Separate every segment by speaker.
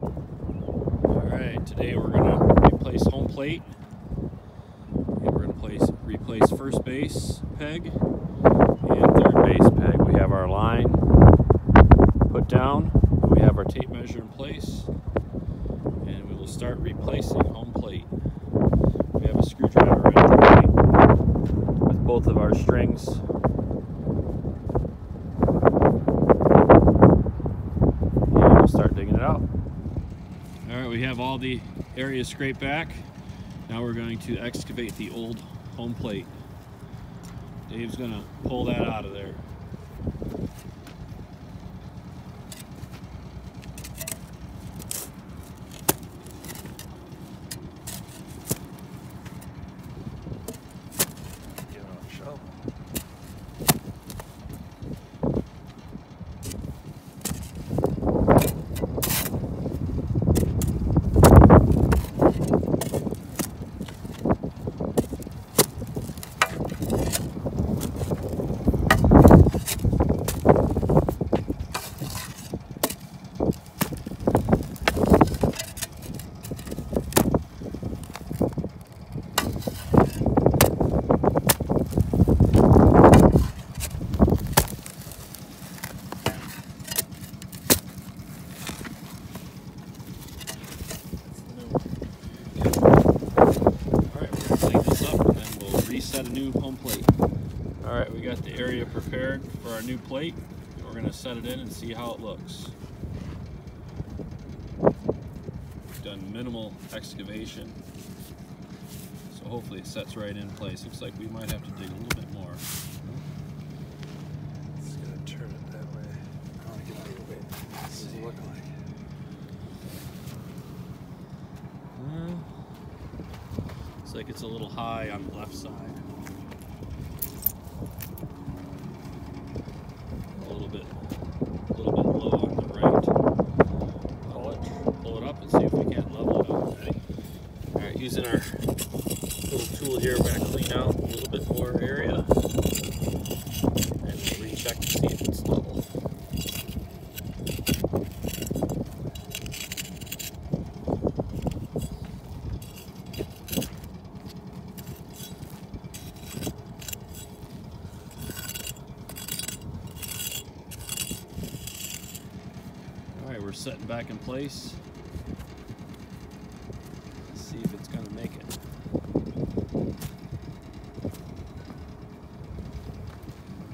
Speaker 1: Alright, today we're going to replace home plate. And we're going to replace first base peg and third base peg. We have our line put down, and we have our tape measure in place, and we will start replacing home plate. We have a screwdriver in the plate with both of our strings. And we'll start digging it out. Alright, we have all the area scraped back. Now we're going to excavate the old home plate. Dave's going to pull that out of there.
Speaker 2: Get it on a shovel.
Speaker 1: Set a new home plate. Alright, we got the area prepared for our new plate. We're going to set it in and see how it looks. We've done minimal excavation, so hopefully it sets right in place. Looks like we might have to dig a little bit more.
Speaker 2: It's going to turn it that way. I want to get out of the way. This is looking like.
Speaker 1: Looks like it's a little high on the left side. A little bit low on the right. Pull it up and see if we can't level it out. Ready? Alright, using our little tool here, we're going to clean out a little bit more area and recheck to see if it's level. We're setting back in place. Let's see if it's going to make it.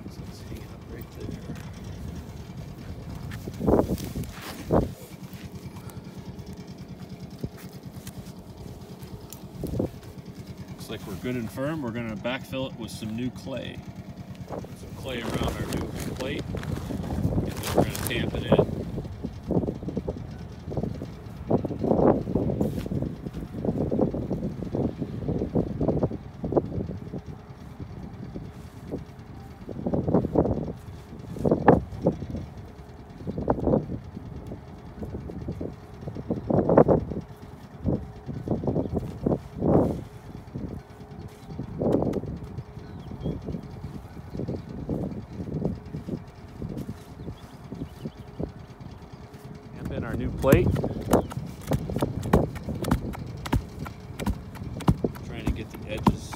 Speaker 1: So it's hanging up right there. Looks like we're good and firm. We're going to backfill it with some new clay. Some clay around our new plate. And then we're going to tamp it in. In our new plate. Trying to get the edges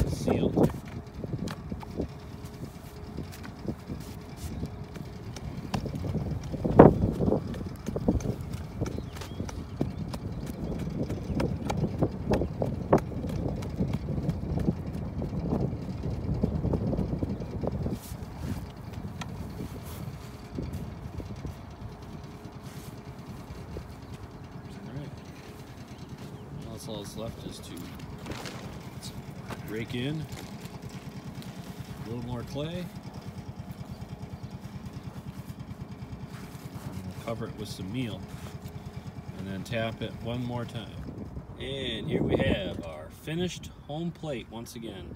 Speaker 1: sealed. All that's left is to rake in a little more clay, and we'll cover it with some meal and then tap it one more time. And here we have our finished home plate once again.